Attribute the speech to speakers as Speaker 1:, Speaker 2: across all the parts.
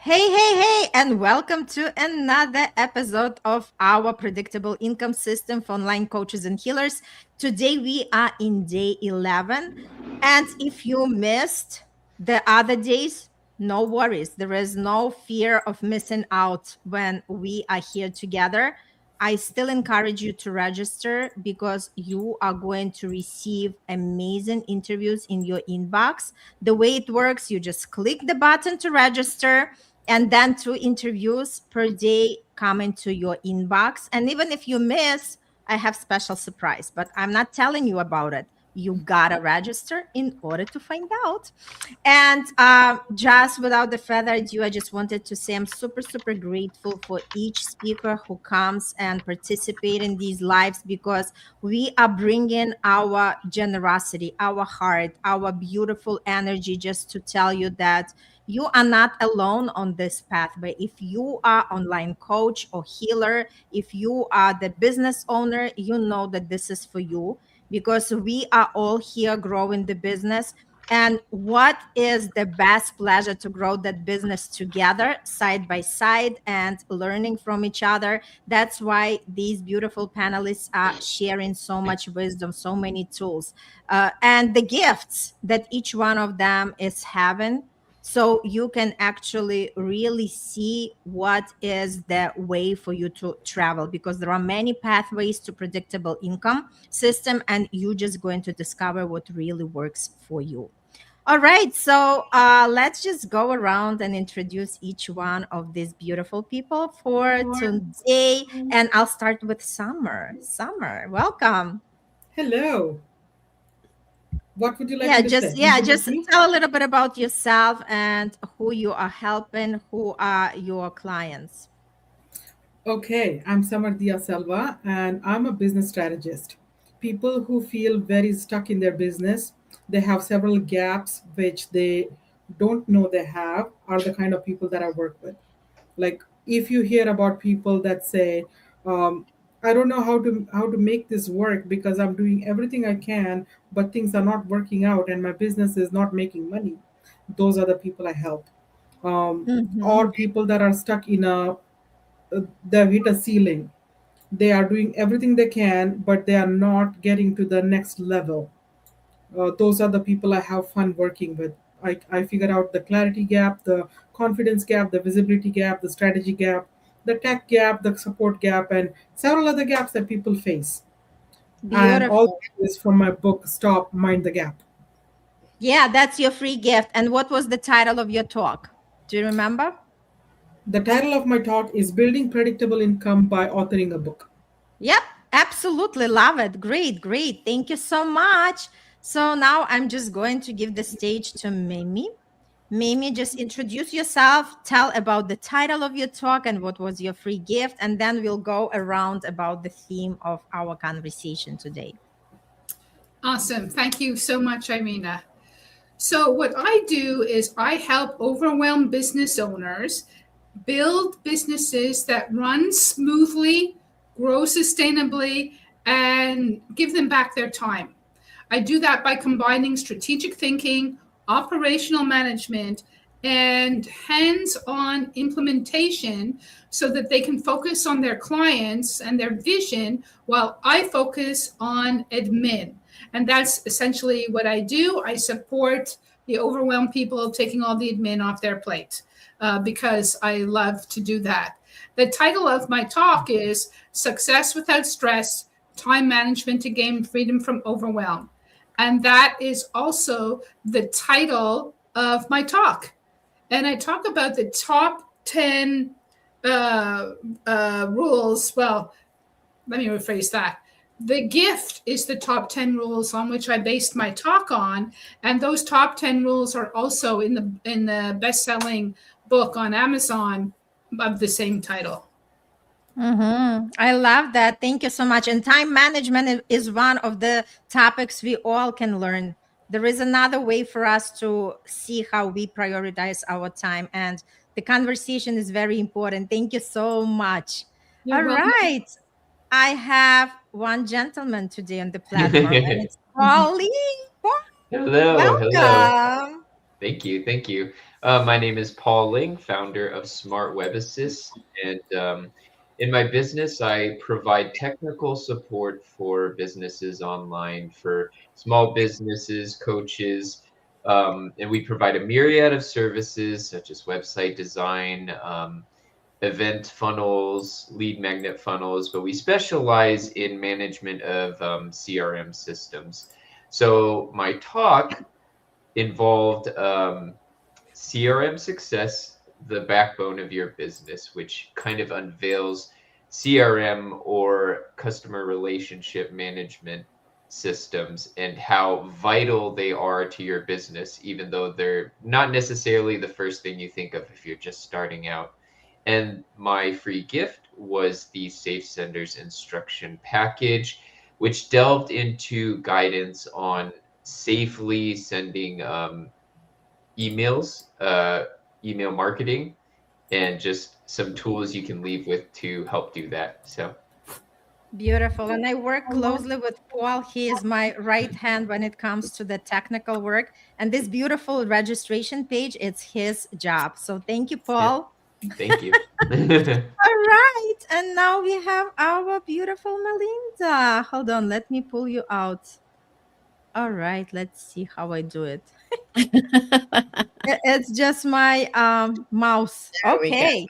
Speaker 1: Hey, and welcome to another episode of our predictable income system for online coaches and healers. Today we are in day 11. And if you missed the other days, no worries. There is no fear of missing out when we are here together. I still encourage you to register because you are going to receive amazing interviews in your inbox. The way it works, you just click the button to register and then 2 interviews per day come into your inbox. And even if you miss, I have special surprise, but I'm not telling you about it. You gotta register in order to find out. And just without the further ado, I just wanted to say I'm super grateful for each speaker who comes and participate in these lives, because we are bringing our generosity, our heart, our beautiful energy, just to tell you that you are not alone on this pathway. If you are online coach or healer, if you are the business owner, you know that this is for you, because we are all here growing the business. And what is the best pleasure to grow that business together, side by side, and learning from each other. That's why these beautiful panelists are sharing so much wisdom, so many tools, and the gifts that each one of them is having, so you can actually really see what is the way for you to travel, because there are many pathways to predictable income system, and you're just going to discover what really works for you. All right, so let's just go around and introduce each one of these beautiful people for today. And I'll start with Summer. Summer, welcome.
Speaker 2: Hello. What would you like me to say?
Speaker 1: Just
Speaker 2: Introduce me?
Speaker 1: tell a little bit about yourself and who you are helping, who are your clients.
Speaker 2: Okay, I'm Diya Selva and I'm a business strategist. People who feel very stuck in their business, they have several gaps which they don't know they have, are the kind of people that I work with. Like if you hear about people that say, I don't know how to make this work because I'm doing everything I can, but things are not working out and my business is not making money. Those are the people I help. Or
Speaker 1: Mhm.
Speaker 2: people that are stuck in they've hit a ceiling. They are doing everything they can, but they are not getting to the next level. Those are the people I have fun working with. I figure out the clarity gap, the confidence gap, the visibility gap, the strategy gap, the tech gap, the support gap, and several other gaps that people face. And all
Speaker 1: Beautiful.
Speaker 2: this is from my book, Stop, Mind the Gap.
Speaker 1: Yeah, that's your free gift. And what was the title of your talk? Do you remember?
Speaker 2: The title of my talk is Building Predictable Income by Authoring a Book.
Speaker 1: Yep, absolutely love it. Great. Thank you so much. So now I'm just going to give the stage to Mimi. Mimi, just introduce yourself, tell about the title of your talk and what was your free gift, and then we'll go around about the theme of our conversation today.
Speaker 3: Awesome. Thank you so much, Irina. So, what I do is I help overwhelmed business owners build businesses that run smoothly, grow sustainably, and give them back their time. I do that by combining strategic thinking, operational management, and hands on implementation so that they can focus on their clients and their vision while I focus on admin. And that's essentially what I do. I support the overwhelmed people taking all the admin off their plate because I love to do that. The title of my talk is Success Without Stress, Time Management to Gain Freedom from Overwhelm. And that is also the title of my talk. And I talk about the top 10 rules. Well, let me rephrase that. The gift is the top 10 rules on which I based my talk on. And those top 10 rules are also in the best-selling book on Amazon of the same title.
Speaker 1: I love that. Thank you so much. And time management is one of the topics we all can learn. There is another way for us to see how we prioritize our time. And the conversation is very important. Thank you so much.
Speaker 3: You're
Speaker 1: All
Speaker 3: welcome.
Speaker 1: right. I have one gentleman today on the platform, and it's Pauline.
Speaker 4: Hello, hello.
Speaker 1: Welcome.
Speaker 4: Thank you, thank you. My name is Paul Ling, founder of Smart Web Assist, and in my business, I provide technical support for businesses online, for small businesses, coaches, and we provide a myriad of services such as website design, event funnels, lead magnet funnels, but we specialize in management of CRM systems. So my talk involved CRM success, the backbone of your business, which kind of unveils CRM or customer relationship management systems and how vital they are to your business, even though they're not necessarily the first thing you think of if you're just starting out. And my free gift was the Safe Senders instruction package, which delved into guidance on safely sending emails, email marketing, and just some tools you can leave with to help do that. So,
Speaker 1: Beautiful. And I work closely with Paul. He is my right hand when it comes to the technical work. And this beautiful registration page, it's his job. So thank you,
Speaker 4: yeah,
Speaker 1: Paul.
Speaker 4: thank you.
Speaker 1: All right. And now we have our beautiful Melinda. Hold on. Let me pull you out. All right. Let's see how I do it. It's just my mouse.
Speaker 5: There we go.
Speaker 1: Okay.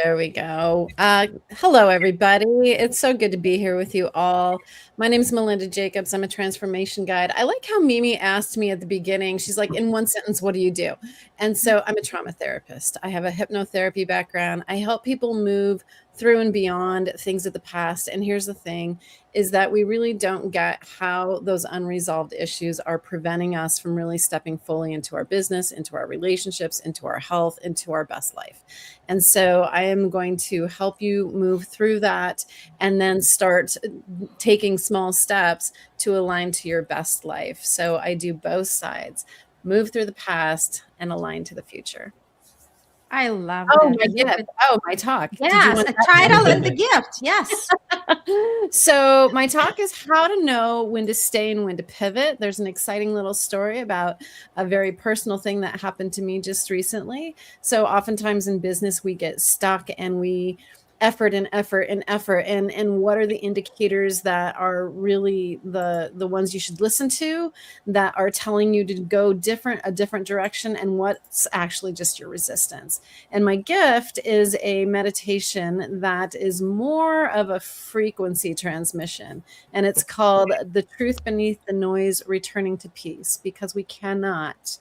Speaker 5: There we go. Hello, everybody. It's so good to be here with you all. My name is Melinda Jacobs. I'm a transformation guide. I like how Mimi asked me at the beginning, she's like, in one sentence, what do you do? And so I'm a trauma therapist. I have a hypnotherapy background. I help people move through and beyond things of the past. And here's the thing is that we really don't get how those unresolved issues are preventing us from really stepping fully into our business, into our relationships, into our health, into our best life. And so I am going to help you move through that and then start taking small steps to align to your best life. So I do both sides, move through the past and align to the future.
Speaker 1: I love
Speaker 5: Oh,
Speaker 1: that.
Speaker 5: my gift. Oh, my talk. Did you
Speaker 1: Yes,
Speaker 5: want
Speaker 1: a
Speaker 5: that?
Speaker 1: title and the gift. Yes.
Speaker 5: So my talk is how to know when to stay and when to pivot. There's an exciting little story about a very personal thing that happened to me just recently. So oftentimes in business, we get stuck and we effort and effort and effort. And what are the indicators that are really the ones you should listen to that are telling you to go a different direction, and what's actually just your resistance? And my gift is a meditation that is more of a frequency transmission. And it's called The Truth Beneath the Noise, Returning to Peace, because we cannot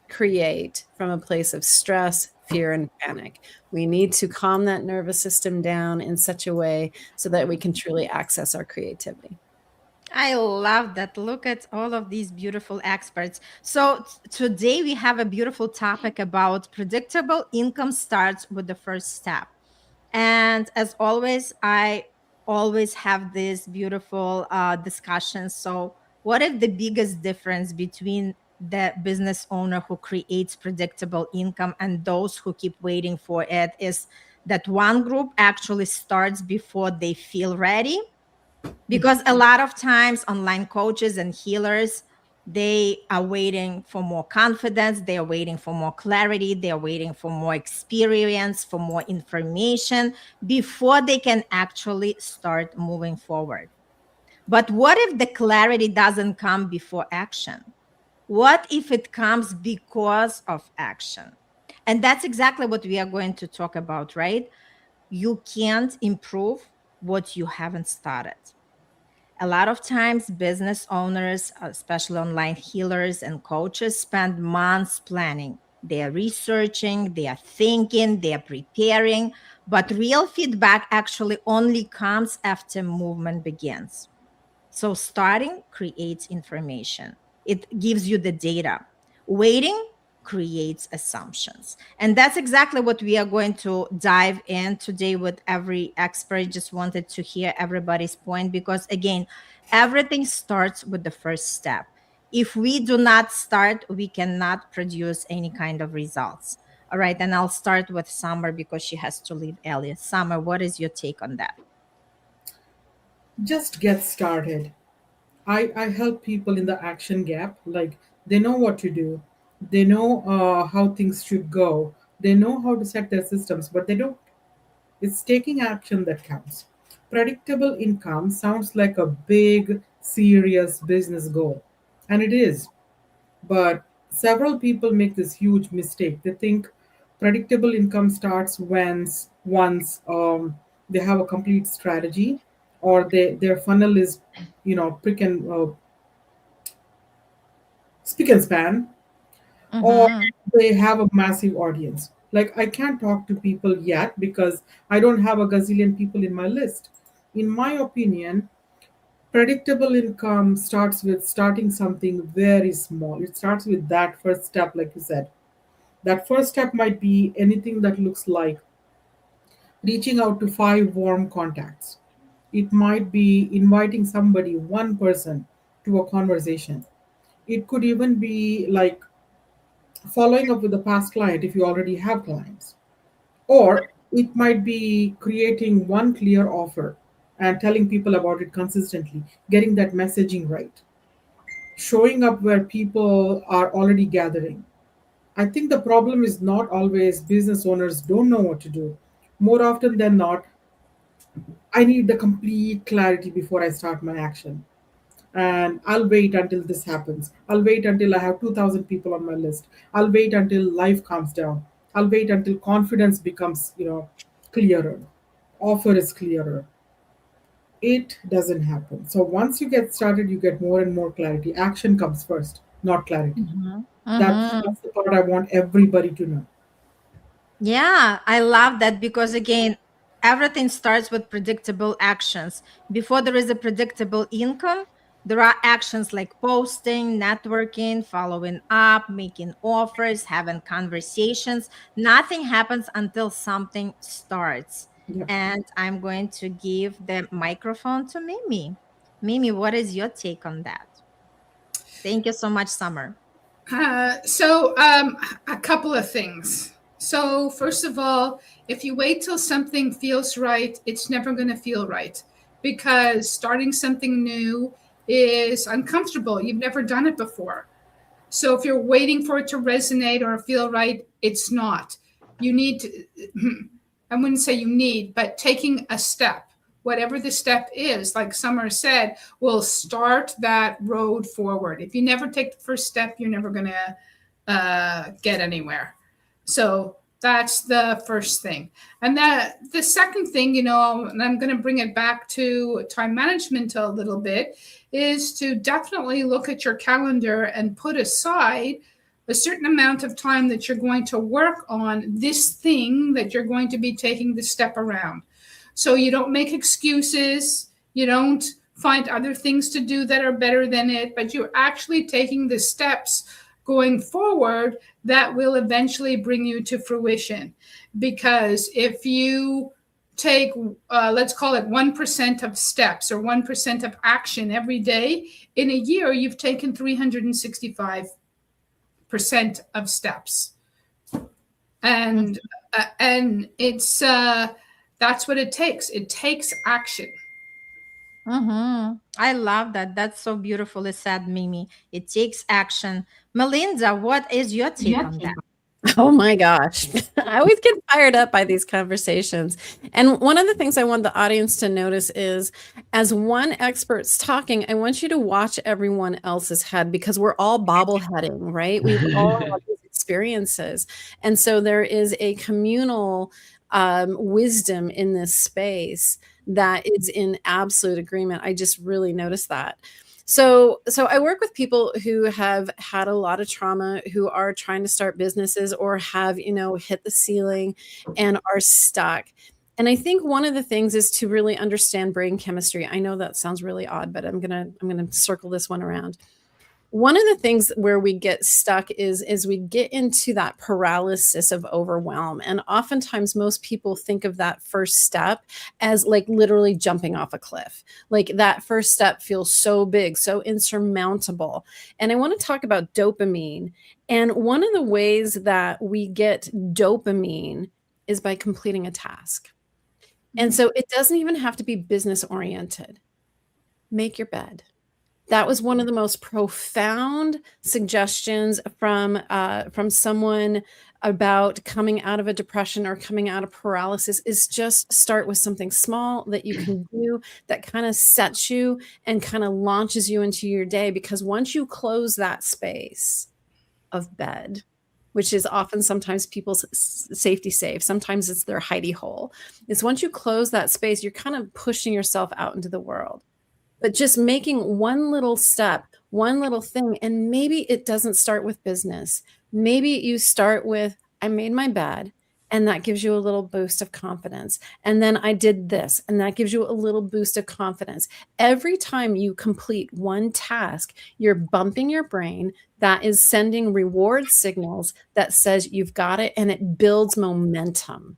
Speaker 5: create from a place of stress, fear, and panic. We need to calm that nervous system down in such a way so that we can truly access our creativity.
Speaker 1: I love that. Look at all of these beautiful experts. So today we have a beautiful topic about predictable income starts with the first step. And as always, I always have this beautiful discussion. So what if the biggest difference between the business owner who creates predictable income and those who keep waiting for it is that one group actually starts before they feel ready? Because a lot of times online coaches and healers, they are waiting for more confidence, they are waiting for more clarity, they are waiting for more experience, for more information before they can actually start moving forward. But what if the clarity doesn't come before action? What if it comes because of action? And that's exactly what we are going to talk about, right? You can't improve what you haven't started. A lot of times, business owners, especially online healers and coaches, spend months planning. They are researching, they are thinking, they are preparing, but real feedback actually only comes after movement begins. So, starting creates information, it gives you the data. Waiting creates assumptions. And that's exactly what we are going to dive in today with every expert. Just wanted to hear everybody's point because, again, everything starts with the first step. If we do not start, we cannot produce any kind of results. All right. And I'll start with Summer because she has to leave early. Summer, what is your take on that?
Speaker 2: Just get started. I help people in the action gap, like they know what to do, They know how things should go. They know how to set their systems, but they don't. It's taking action that counts. Predictable income sounds like a big, serious business goal, and it is. But several people make this huge mistake. They think predictable income starts once they have a complete strategy, or their funnel is, prick and spick and span, or
Speaker 1: Mm-hmm.
Speaker 2: they have a massive audience. Like, I can't talk to people yet because I don't have a gazillion people in my list. In my opinion, predictable income starts with starting something very small. It starts with that first step, like you said. That first step might be anything that looks like reaching out to five warm contacts. It might be inviting somebody, one person, to a conversation. It could even be like following up with a past client if you already have clients. Or it might be creating one clear offer and telling people about it consistently, getting that messaging right, showing up where people are already gathering. I think the problem is not always business owners don't know what to do. More often than not, I need the complete clarity before I start my action. And I'll wait until this happens. I'll wait until I have 2,000 people on my list. I'll wait until life calms down. I'll wait until confidence becomes, clearer. Offer is clearer. It doesn't happen. So once you get started, you get more and more clarity. Action comes first, not clarity.
Speaker 1: Mm-hmm.
Speaker 2: That's
Speaker 1: Mm-hmm.
Speaker 2: that's the part I want everybody to know.
Speaker 1: Yeah, I love that because again, everything starts with predictable actions. Before there is a predictable income, there are actions like posting, networking, following up, making offers, having conversations. Nothing happens until something starts.
Speaker 2: Yeah.
Speaker 1: And I'm going to give the microphone to Mimi. Mimi, what is your take on that? Thank you so much, Summer.
Speaker 3: So, a couple of things. So, first of all, if you wait till something feels right, it's never going to feel right because starting something new is uncomfortable. You've never done it before. So, if you're waiting for it to resonate or feel right, it's not. You need to, I wouldn't say you need, but taking a step, whatever the step is, like Summer said, will start that road forward. If you never take the first step, you're never going to get anywhere. So that's the first thing. And that the second thing, and I'm going to bring it back to time management a little bit, is to definitely look at your calendar and put aside a certain amount of time that you're going to work on this thing that you're going to be taking the step around. So you don't make excuses, you don't find other things to do that are better than it, but you're actually taking the steps going forward that will eventually bring you to fruition. Because if you take, let's call it 1% of steps or 1% of action every day, in a year, you've taken 365% of steps. And it's that's what it takes. It takes action.
Speaker 1: Mm-hmm. I love that. That's so beautifully said, Mimi. It takes action. Melinda, what is your take on that?
Speaker 5: Oh my gosh. I always get fired up by these conversations. And one of the things I want the audience to notice is as one expert's talking, I want you to watch everyone else's head because we're all bobbleheading, right? We've all had these experiences. And so there is a communal wisdom in this space that is in absolute agreement. I just really noticed that. So I work with people who have had a lot of trauma, who are trying to start businesses or have, hit the ceiling and are stuck. And I think one of the things is to really understand brain chemistry. I know that sounds really odd, but I'm going to circle this one around. One of the things where we get stuck is we get into that paralysis of overwhelm. And oftentimes most people think of that first step as like literally jumping off a cliff. Like that first step feels so big, so insurmountable. And I want to talk about dopamine. And one of the ways that we get dopamine is by completing a task. And so it doesn't even have to be business oriented. Make your bed. That was one of the most profound suggestions from someone about coming out of a depression or coming out of paralysis, is just start with something small that you can do that kind of sets you and kind of launches you into your day. Because once you close that space of bed, which is often sometimes people's safety safe, sometimes it's their hidey hole, it's once you close that space, you're kind of pushing yourself out into the world. But just making one little step, one little thing, and maybe it doesn't start with business. Maybe you start with, I made my bed, and that gives you a little boost of confidence. And then I did this, and that gives you a little boost of confidence. Every time you complete one task, you're bumping your brain. That is sending reward signals that says you've got it, and it builds momentum.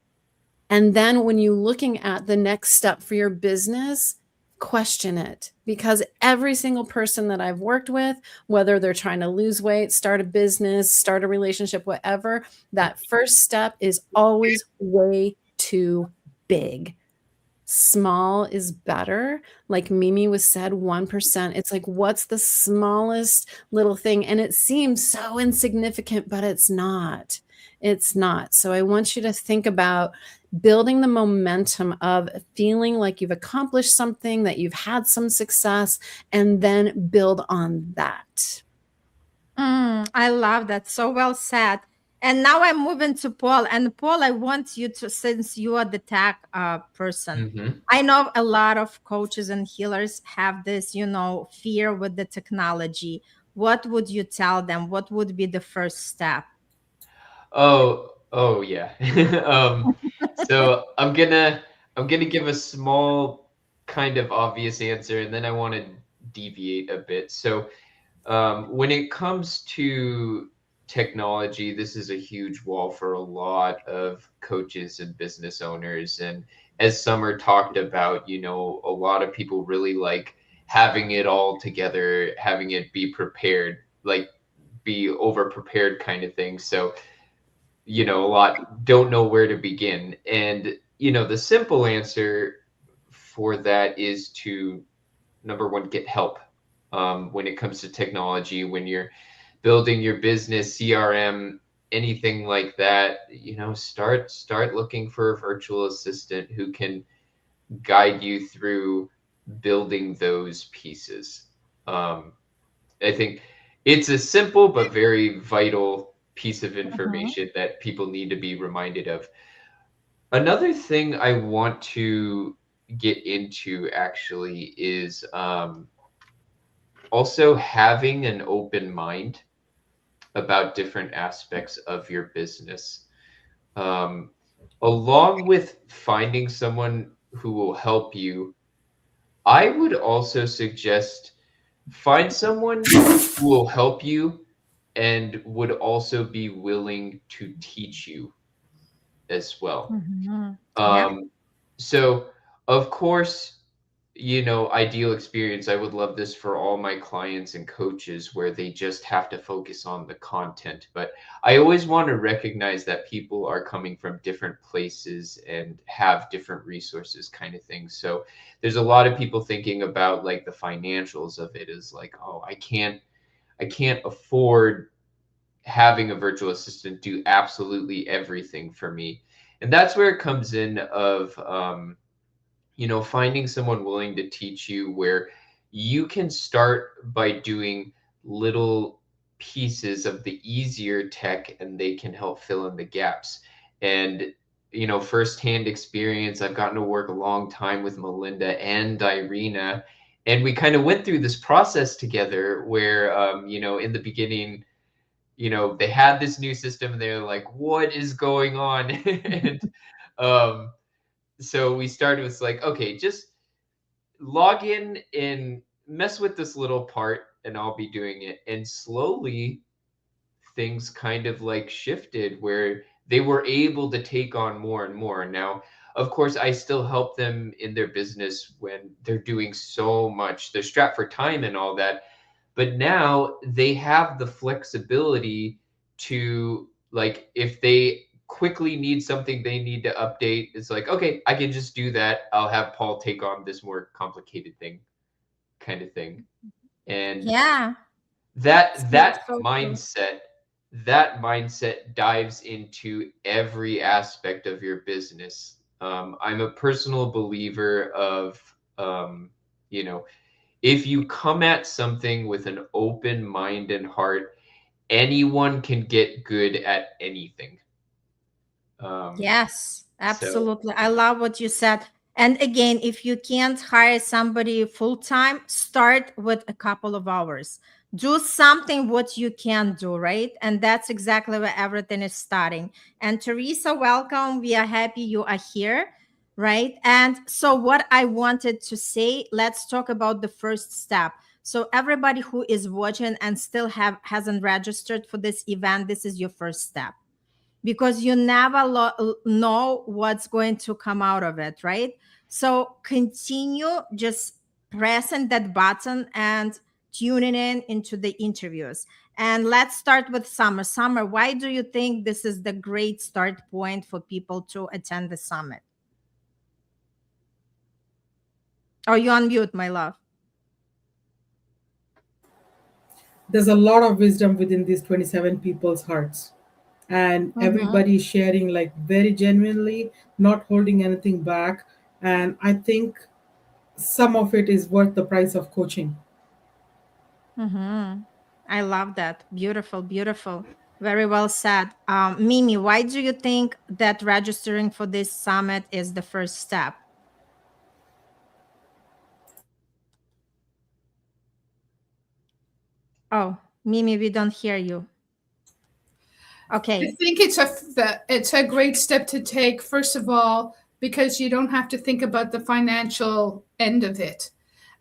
Speaker 5: And then when you're looking at the next step for your business, question it, because every single person that I've worked with, whether they're trying to lose weight, start a business, start a relationship, whatever, that first step is always way too big. Small is better. Like Mimi was said, 1%. It's like, what's the smallest little thing? And it seems so insignificant, but it's not. It's not. So I want you to think about building the momentum of feeling like you've accomplished something, that you've had some success, and then build on that.
Speaker 1: I love that. So well said. And now I'm moving to Paul. And Paul, I want you to, since you are the tech person, I know a lot of coaches and healers have this, fear with the technology. What would you tell them? What would be the first step?
Speaker 4: Oh yeah. So I'm gonna give a small kind of obvious answer, and then I want to deviate a bit. So when it comes to technology, this is a huge wall for a lot of coaches and business owners. And as Summer talked about, a lot of people really like having it all together, having it be prepared, like be over prepared kind of thing. So a lot don't know where to begin. And, the simple answer for that is to, number one, get help. When it comes to technology, when you're building your business, CRM, anything like that, start looking for a virtual assistant who can guide you through building those pieces. I think it's a simple but very vital piece of information that people need to be reminded of. Another thing I want to get into actually is also having an open mind about different aspects of your business. Along with finding someone who will help you, I would also suggest find someone who will help you and would also be willing to teach you as well. So of course, ideal experience, I would love this for all my clients and coaches where they just have to focus on the content. But I always want to recognize that people are coming from different places and have different resources kind of thing. So there's a lot of people thinking about like the financials of it is like, oh, I can't afford having a virtual assistant do absolutely everything for me. And that's where it comes in of, finding someone willing to teach you, where you can start by doing little pieces of the easier tech and they can help fill in the gaps. And, firsthand experience, I've gotten to work a long time with Melinda and Irina, and we kind of went through this process together where, in the beginning, they had this new system and they're like, what is going on? And so we started with like, okay, just log in and mess with this little part and I'll be doing it. And slowly things kind of like shifted where they were able to take on more and more. Now, of course, I still help them in their business when they're doing so much. They're strapped for time and all that. But now they have the flexibility to, like, if they quickly need something they need to update, it's like, okay, I can just do that. I'll have Paul take on this more complicated thing kind of thing. And
Speaker 1: Yeah.
Speaker 4: that
Speaker 1: So,
Speaker 4: that
Speaker 1: so true.
Speaker 4: mindset that mindset dives into every aspect of your business. I'm a personal believer of, you know, if you come at something with an open mind and heart, anyone can get good at anything. Um,
Speaker 1: Yes,
Speaker 4: so
Speaker 1: absolutely. I love what you said. And again, if you can't hire somebody full time, start with a couple of hours. Do something what you can do, right? And that's exactly where everything is starting. And Teresa, welcome. We are happy you are here, right? And so, what I wanted to say, let's talk about the first step. So, everybody who is watching and still hasn't registered for this event, this is your first step, because you never know what's going to come out of it, right? So continue just pressing that button and tuning in into the interviews. And let's start with Summer. Summer, why do you think this is the great start point for people to attend the summit? Oh, you on mute, my love.
Speaker 2: There's a lot of wisdom within these 27 people's hearts. And
Speaker 1: Mm-hmm.
Speaker 2: everybody is sharing like very genuinely, not holding anything back. And I think some of it is worth the price of coaching.
Speaker 1: Mm-hmm. I love that. Beautiful, beautiful. Very well said. Mimi, why do you think that registering for this summit is the first step? Oh, Mimi, we don't hear you.
Speaker 3: I
Speaker 1: Okay.
Speaker 3: think it's a great step to take, first of all, because you don't have to think about the financial end of it.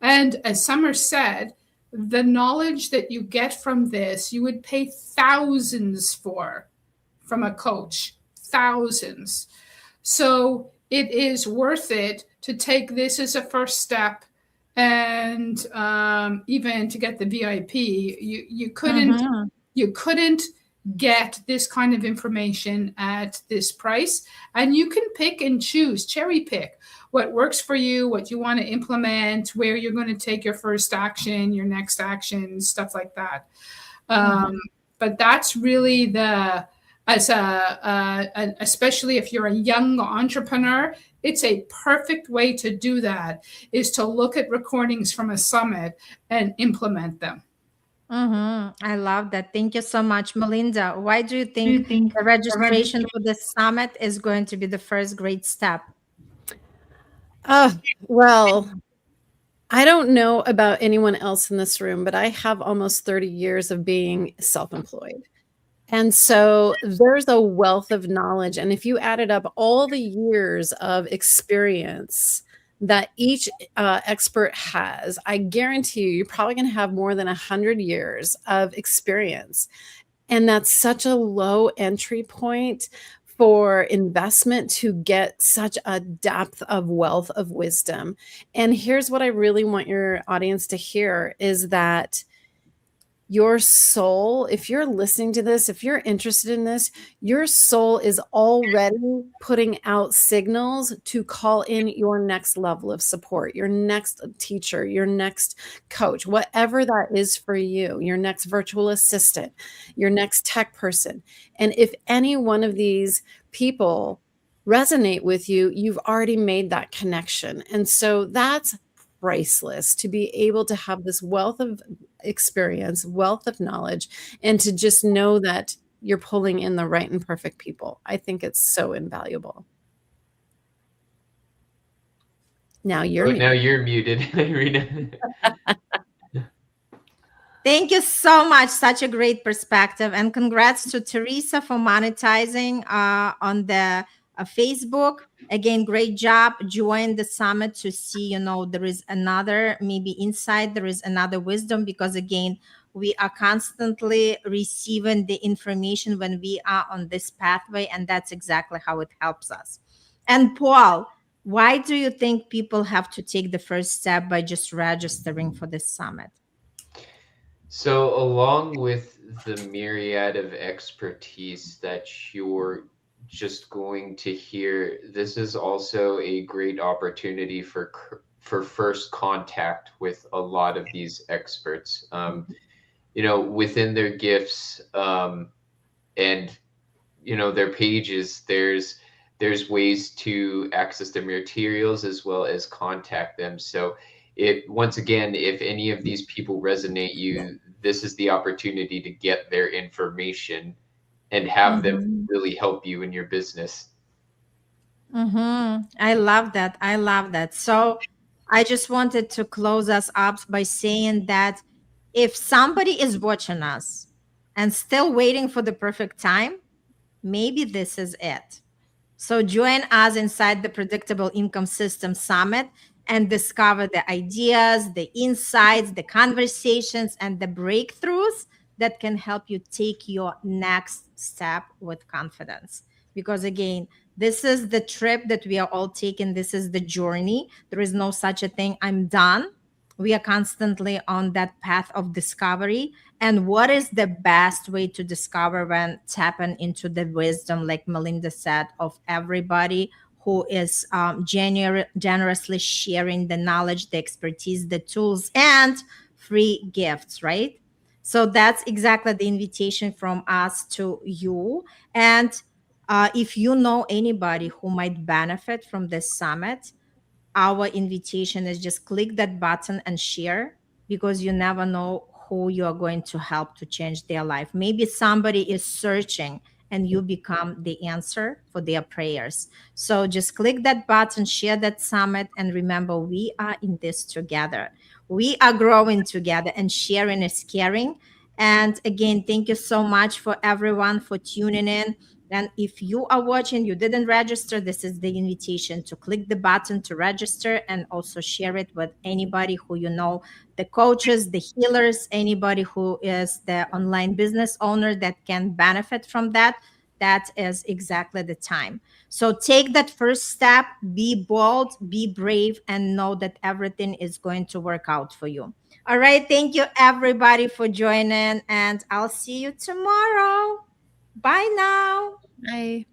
Speaker 3: And as Summer said, the knowledge that you get from this, you would pay thousands for from a coach, thousands. So it is worth it to take this as a first step, and even to get the VIP.
Speaker 1: Mm-hmm.
Speaker 3: You couldn't get this kind of information at this price, and you can pick and choose, cherry pick what works for you, what you want to implement, where you're going to take your first action, your next action, stuff like that. um,
Speaker 1: Mm-hmm.
Speaker 3: but that's really the as especially if you're a young entrepreneur, it's a perfect way to do that, is to look at recordings from a summit and implement them.
Speaker 1: Mm-hmm. I love that. Thank you so much, Melinda. Why do you
Speaker 3: Do you
Speaker 1: think
Speaker 3: think
Speaker 1: the
Speaker 3: the
Speaker 1: registration for
Speaker 3: registration?
Speaker 1: the summit is going to be the first great step?
Speaker 5: Well, I don't know about anyone else in this room, but I have almost 30 years of being self employed. And so there's a wealth of knowledge. And if you added up all the years of experience that each expert has, I guarantee you, you're probably going to have more than 100 years of experience. And that's such a low entry point for investment to get such a depth of wealth of wisdom. And here's what I really want your audience to hear is that your soul, if you're listening to this, if you're interested in this, your soul is already putting out signals to call in your next level of support, your next teacher, your next coach, whatever that is for you, your next virtual assistant, your next tech person. And if any one of these people resonate with you, you've already made that connection. And so that's priceless to be able to have this wealth of experience, wealth of knowledge, and to just know that you're pulling in the right and perfect people. I think it's so invaluable. Now you're
Speaker 4: oh, now
Speaker 5: muted.
Speaker 4: you're muted, Irina.
Speaker 1: Thank you so much. Such a great perspective. And congrats to Teresa for monetizing on the Facebook. Again, great job. Join the summit to see, there is another maybe insight, there is another wisdom, because again, we are constantly receiving the information when we are on this pathway, and that's exactly how it helps us. And Paul, why do you think people have to take the first step by just registering for this summit?
Speaker 4: So, along with the myriad of expertise that you're just going to hear, this is also a great opportunity for first contact with a lot of these experts. You know, within their gifts, and you know, their pages, there's ways to access their materials as well as contact them. So if once again, if any of these people resonate you, this is the opportunity to get their information and have them
Speaker 1: Mm-hmm.
Speaker 4: really help you in your business.
Speaker 1: Mm-hmm. I love that. I love that. So I just wanted to close us up by saying that if somebody is watching us and still waiting for the perfect time, maybe this is it. So join us inside the Predictable Income System Summit and discover the ideas, the insights, the conversations, and the breakthroughs that can help you take your next step with confidence. Because again, this is the trip that we are all taking. This is the journey. There is no such a thing. I'm done. We are constantly on that path of discovery. And what is the best way to discover when tapping into the wisdom, like Melinda said, of everybody who is generously sharing the knowledge, the expertise, the tools, and free gifts, right? So that's exactly the invitation from us to you. And if you know anybody who might benefit from this summit, our invitation is just click that button and share, because you never know who you are going to help to change their life. Maybe somebody is searching and you become the answer for their prayers. So just click that button, share that summit, and remember, we are in this together. We are growing together, and sharing is caring. And again, thank you so much for everyone for tuning in. And if you are watching, you didn't register, this is the invitation to click the button to register, and also share it with anybody who you know, the coaches, the healers, anybody who is the online business owner that can benefit from that. That is exactly the time. So take that first step, be bold, be brave, and know that everything is going to work out for you. All right. Thank you, everybody, for joining, and I'll see you tomorrow. Bye now.
Speaker 5: Bye.